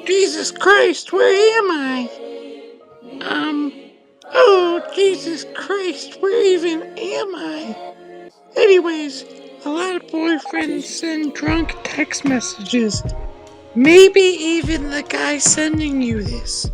Jesus Christ, where am I? Oh, Jesus Christ, where even am I? Anyways, a lot of boyfriends send drunk text messages. Maybe even the guy sending you this.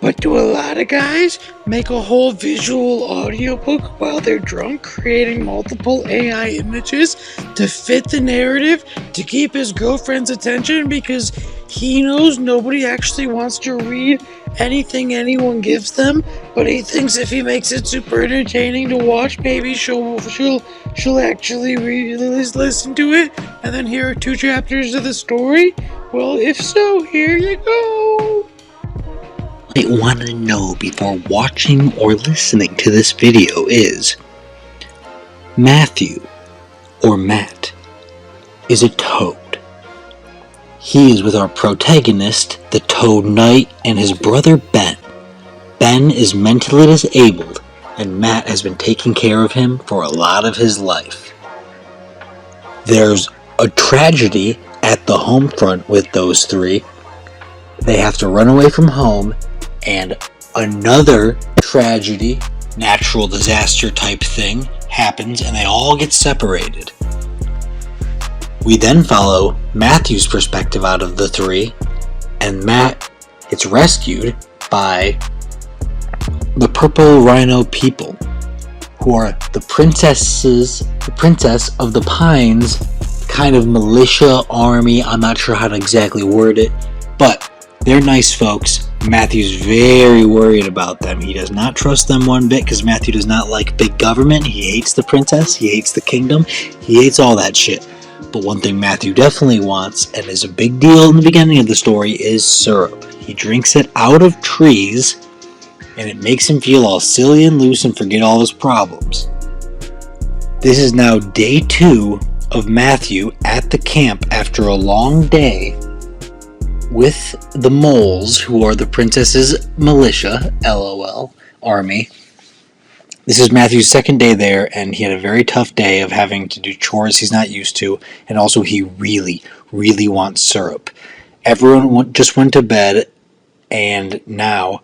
But do a lot of guys make a whole visual audiobook while they're drunk, creating multiple AI images to fit the narrative to keep his girlfriend's attention because he knows nobody actually wants to read anything anyone gives them, but he thinks if he makes it super entertaining to watch, maybe she'll actually listen to it and then hear 2 chapters of the story? Well, if so, here you go. What you want to know before watching or listening to this video is Matthew, or Matt, is a toad. He is with our protagonist, the Toad Knight, and his brother Ben. Ben is mentally disabled, and Matt has been taking care of him for a lot of his life. There's a tragedy at the home front with those three. They have to run away from home, and another tragedy, natural disaster type thing, happens and they all get separated. We then follow Matthew's perspective out of the three, and Matt gets rescued by the Purple Rhino people, who are the princess of the Pines kind of militia army. I'm not sure how to exactly word it, but they're nice folks. Matthew's very worried about them. He does not trust them one bit because Matthew does not like big government. He hates the princess. He hates the kingdom. He hates all that shit. But one thing Matthew definitely wants, and is a big deal in the beginning of the story, is syrup. He drinks it out of trees, and it makes him feel all silly and loose and forget all his problems. This is now day 2 of Matthew at the camp after a long day with the moles, who are the princess's militia, LOL, army. This is Matthew's second day there, and he had a very tough day of having to do chores he's not used to, and also he really, really wants syrup. Everyone just went to bed, and now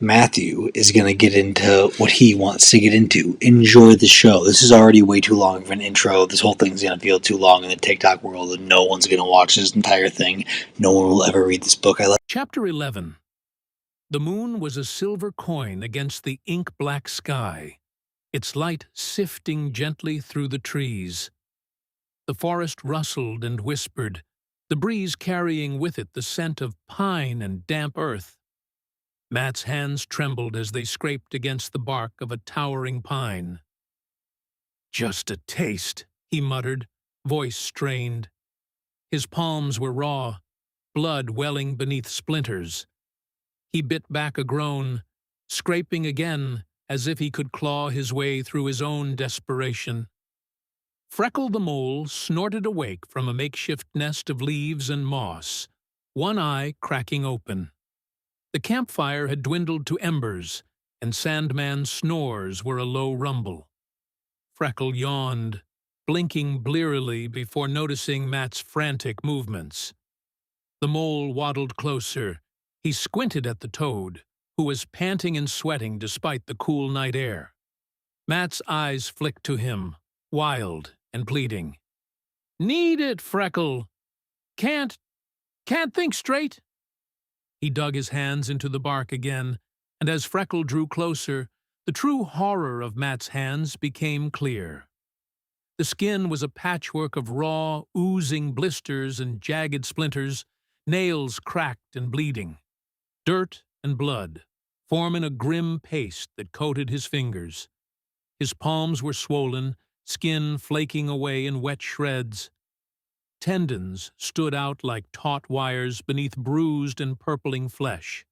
Matthew is going to get into what he wants to get into. Enjoy the show. This is already way too long of an intro. This whole thing's going to feel too long in the TikTok world, and no one's going to watch this entire thing. No one will ever read this book. Chapter 11. The moon was a silver coin against the ink-black sky, its light sifting gently through the trees. The forest rustled and whispered, the breeze carrying with it the scent of pine and damp earth. Matt's hands trembled as they scraped against the bark of a towering pine. "Just a taste," he muttered, voice strained. His palms were raw, blood welling beneath splinters. He bit back a groan, scraping again as if he could claw his way through his own desperation. Freckle the mole snorted awake from a makeshift nest of leaves and moss, one eye cracking open. The campfire had dwindled to embers, and Sandman's snores were a low rumble. Freckle yawned, blinking blearily before noticing Matt's frantic movements. The mole waddled closer. He squinted at the toad, who was panting and sweating despite the cool night air. Matt's eyes flicked to him, wild and pleading. "Need it, Freckle. Can't think straight." He dug his hands into the bark again, and as Freckle drew closer, the true horror of Matt's hands became clear. The skin was a patchwork of raw, oozing blisters and jagged splinters, nails cracked and bleeding. Dirt and blood, forming a grim paste that coated his fingers. His palms were swollen, skin flaking away in wet shreds. Tendons stood out like taut wires beneath bruised and purpling flesh.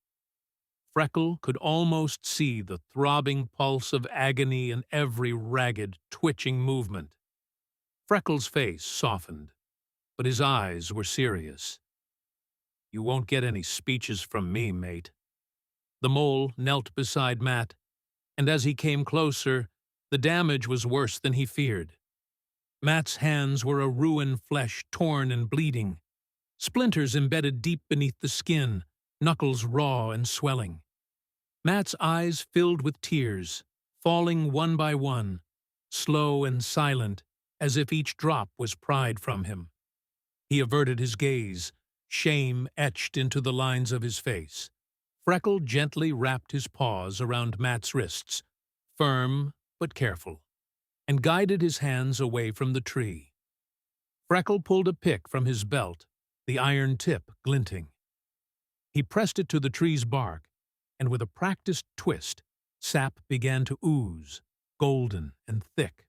Freckle could almost see the throbbing pulse of agony in every ragged, twitching movement. Freckle's face softened, but his eyes were serious. "You won't get any speeches from me, mate." The mole knelt beside Matt, and as he came closer, the damage was worse than he feared. Matt's hands were a ruined flesh torn and bleeding. splinters embedded deep beneath the skin, knuckles raw and swelling. Matt's eyes filled with tears, falling one by one, slow and silent, as if each drop was pried from him. He averted his gaze, shame etched into the lines of his face. Freckle gently wrapped his paws around Matt's wrists, firm but careful, and guided his hands away from the tree. Freckle pulled a pick from his belt, the iron tip glinting. He pressed it to the tree's bark, and with a practiced twist, sap began to ooze, golden and thick.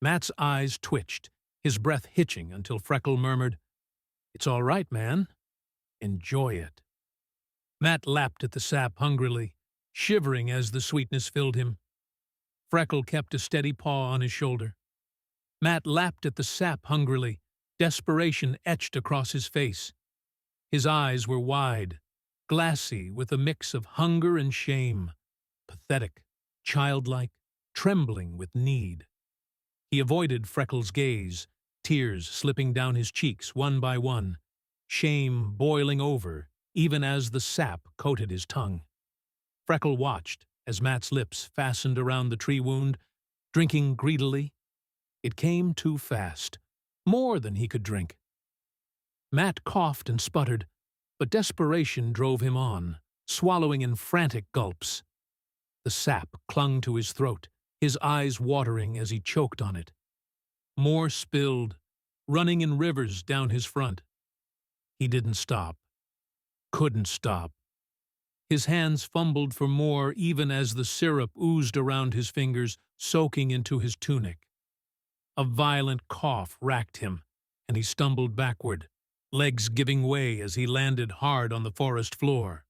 Matt's eyes twitched, his breath hitching until Freckle murmured, "It's all right, man. Enjoy it." Matt lapped at the sap hungrily, shivering as the sweetness filled him. Freckle kept a steady paw on his shoulder. Matt lapped at the sap hungrily, desperation etched across his face. His eyes were wide, glassy with a mix of hunger and shame, pathetic, childlike, trembling with need. He avoided Freckle's gaze, tears slipping down his cheeks one by one, shame boiling over even as the sap coated his tongue. Freckle watched as Matt's lips fastened around the tree wound, drinking greedily. It came too fast, more than he could drink. Matt coughed and sputtered, but desperation drove him on, swallowing in frantic gulps. The sap clung to his throat, his eyes watering as he choked on it. More spilled, running in rivers down his front. He didn't stop. Couldn't stop. His hands fumbled for more even as the syrup oozed around his fingers, soaking into his tunic. A violent cough racked him, and he stumbled backward, legs giving way as he landed hard on the forest floor.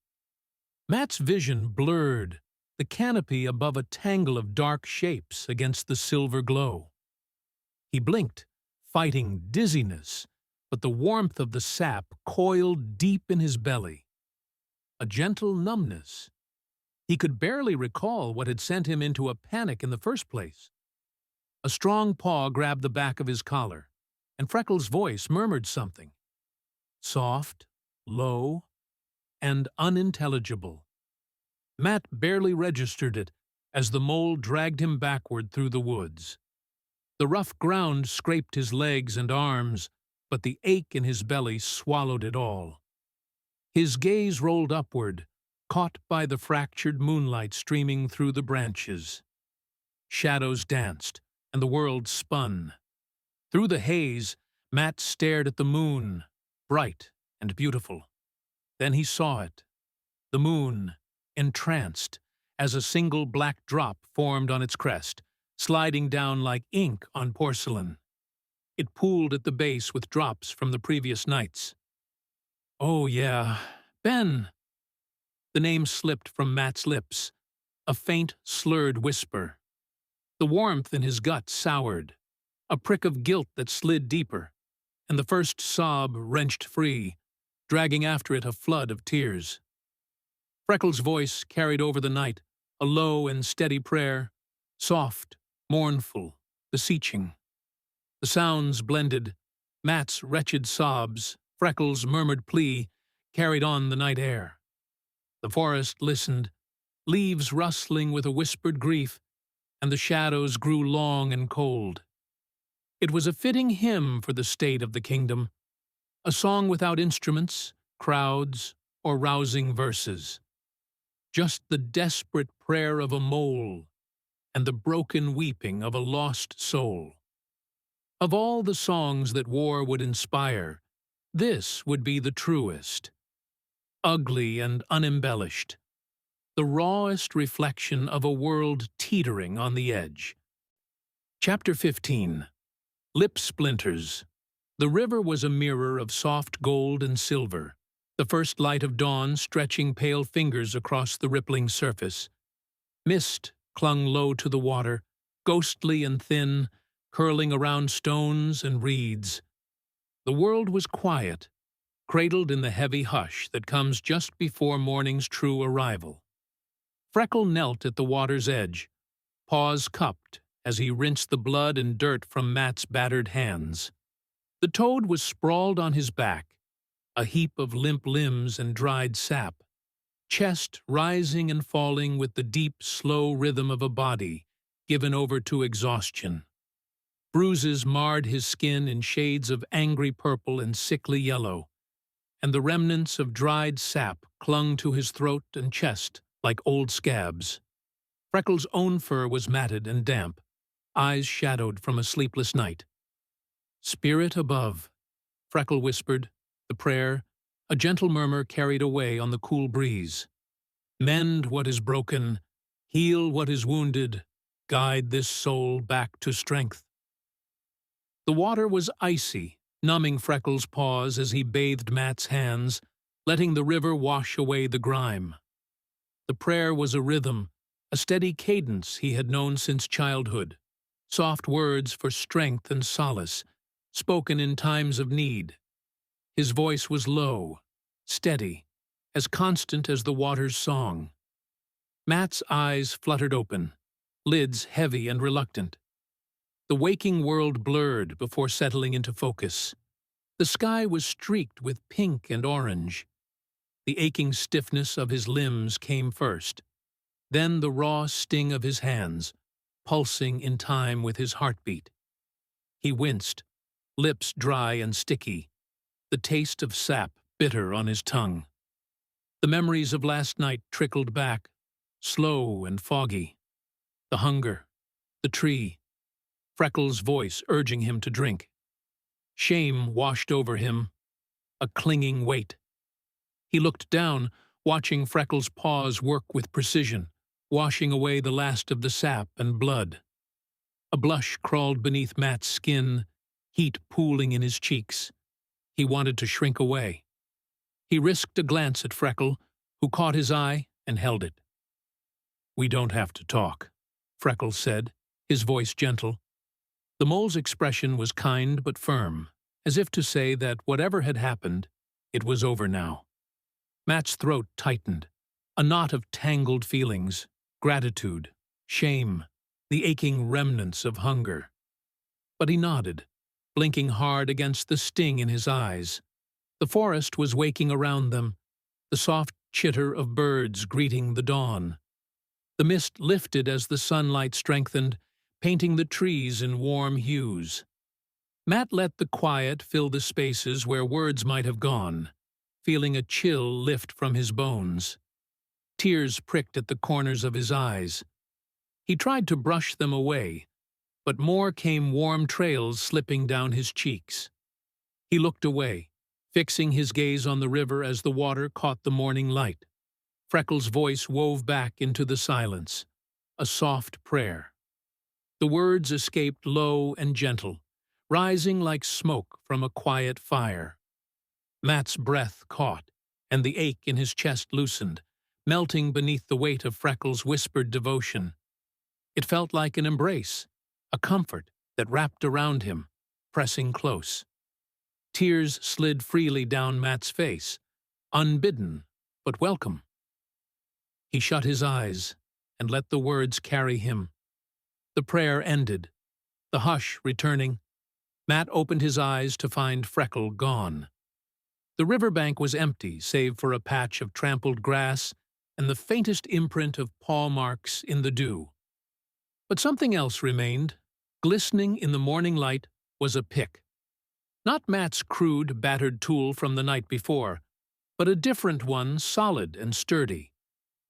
Matt's vision blurred, the canopy above a tangle of dark shapes against the silver glow. He blinked, fighting dizziness, but the warmth of the sap coiled deep in his belly. A gentle numbness. He could barely recall what had sent him into a panic in the first place. A strong paw grabbed the back of his collar, and Freckle's voice murmured something. Soft, low, and unintelligible. Matt barely registered it as the mole dragged him backward through the woods. The rough ground scraped his legs and arms, but the ache in his belly swallowed it all. His gaze rolled upward, caught by the fractured moonlight streaming through the branches. Shadows danced, and the world spun. Through the haze, Matt stared at the moon, bright and beautiful. Then he saw it. The moon, entranced, as a single black drop formed on its crest, sliding down like ink on porcelain. It pooled at the base with drops from the previous nights. "Oh, yeah, Ben." The name slipped from Matt's lips, a faint, slurred whisper. The warmth in his gut soured, a prick of guilt that slid deeper, and the first sob wrenched free, dragging after it a flood of tears. Freckles' voice carried over the night, a low and steady prayer, soft, mournful, beseeching. The sounds blended, Matt's wretched sobs, Freckles' murmured plea, carried on the night air. The forest listened, leaves rustling with a whispered grief, and the shadows grew long and cold. It was a fitting hymn for the state of the kingdom, a song without instruments, crowds, or rousing verses. Just the desperate prayer of a mole and the broken weeping of a lost soul. Of all the songs that war would inspire, this would be the truest. Ugly and unembellished, the rawest reflection of a world teetering on the edge. Chapter 15. Lip Splinters. The river was a mirror of soft gold and silver, the first light of dawn stretching pale fingers across the rippling surface. Mist clung low to the water, ghostly and thin, curling around stones and reeds. The world was quiet, cradled in the heavy hush that comes just before morning's true arrival. Freckle knelt at the water's edge, paws cupped as he rinsed the blood and dirt from Matt's battered hands. The toad was sprawled on his back, a heap of limp limbs and dried sap, chest rising and falling with the deep, slow rhythm of a body given over to exhaustion. Bruises marred his skin in shades of angry purple and sickly yellow, and the remnants of dried sap clung to his throat and chest like old scabs. Freckles' own fur was matted and damp, eyes shadowed from a sleepless night. "Spirit above," Freckle whispered, the prayer, a gentle murmur carried away on the cool breeze. "Mend what is broken, heal what is wounded, guide this soul back to strength." The water was icy, numbing Freckles' paws as he bathed Matt's hands, letting the river wash away the grime. The prayer was a rhythm, a steady cadence he had known since childhood, soft words for strength and solace, spoken in times of need. His voice was low, steady, as constant as the water's song. Matt's eyes fluttered open, lids heavy and reluctant. The waking world blurred before settling into focus. The sky was streaked with pink and orange. The aching stiffness of his limbs came first, then the raw sting of his hands, pulsing in time with his heartbeat. He winced, lips dry and sticky, the taste of sap bitter on his tongue. The memories of last night trickled back, slow and foggy. The hunger, the tree, Freckles' voice urging him to drink. Shame washed over him, a clinging weight. He looked down, watching Freckles' paws work with precision, washing away the last of the sap and blood. A blush crawled beneath Matt's skin, heat pooling in his cheeks. He wanted to shrink away. He risked a glance at Freckle, who caught his eye and held it. "We don't have to talk," Freckles said, his voice gentle. The mole's expression was kind but firm, as if to say that whatever had happened, it was over now. Matt's throat tightened, a knot of tangled feelings, gratitude, shame, the aching remnants of hunger. But he nodded, blinking hard against the sting in his eyes. The forest was waking around them, the soft chitter of birds greeting the dawn. The mist lifted as the sunlight strengthened, painting the trees in warm hues. Matt let the quiet fill the spaces where words might have gone, feeling a chill lift from his bones. Tears pricked at the corners of his eyes. He tried to brush them away, but more came warm trails slipping down his cheeks. He looked away, fixing his gaze on the river as the water caught the morning light. Freckles' voice wove back into the silence, a soft prayer. The words escaped low and gentle, rising like smoke from a quiet fire. Matt's breath caught, and the ache in his chest loosened, melting beneath the weight of Freckles' whispered devotion. It felt like an embrace, a comfort that wrapped around him, pressing close. Tears slid freely down Matt's face, unbidden but welcome. He shut his eyes and let the words carry him. The prayer ended, the hush returning. Matt opened his eyes to find Freckle gone. The riverbank was empty save for a patch of trampled grass and the faintest imprint of paw marks in the dew. But something else remained. Glistening in the morning light was a pick. Not Matt's crude, battered tool from the night before, but a different one, solid and sturdy,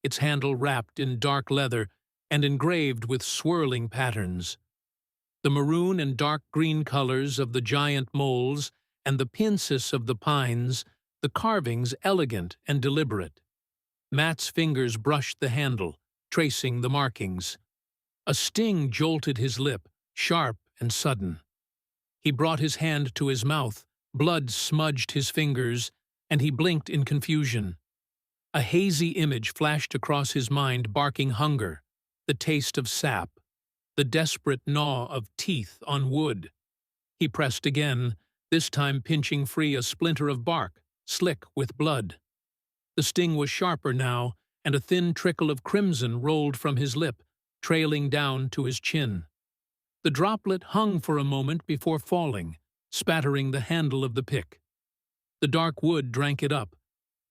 its handle wrapped in dark leather and engraved with swirling patterns. The maroon and dark green colors of the giant moles and the pincis of the pines, the carvings elegant and deliberate. Matt's fingers brushed the handle, tracing the markings. A sting jolted his lip, sharp and sudden. He brought his hand to his mouth, blood smudged his fingers, and he blinked in confusion. A hazy image flashed across his mind, barking hunger, the taste of sap, the desperate gnaw of teeth on wood. He pressed again, this time pinching free a splinter of bark, slick with blood. The sting was sharper now, and a thin trickle of crimson rolled from his lip, trailing down to his chin. The droplet hung for a moment before falling, spattering the handle of the pick. The dark wood drank it up,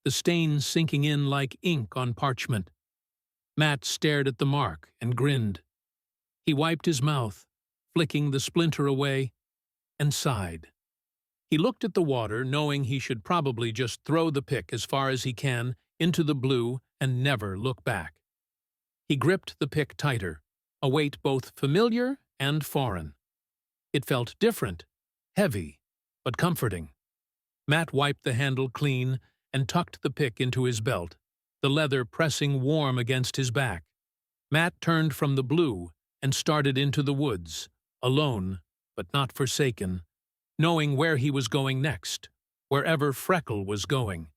the stain sinking in like ink on parchment. Matt stared at the mark and grinned. He wiped his mouth, flicking the splinter away, and sighed. He looked at the water, knowing he should probably just throw the pick as far as he can into the blue and never look back. He gripped the pick tighter, a weight both familiar and foreign. It felt different, heavy, but comforting. Matt wiped the handle clean and tucked the pick into his belt, the leather pressing warm against his back. Matt turned from the blue and started into the woods, alone, but not forsaken, knowing where he was going next, wherever Freckle was going.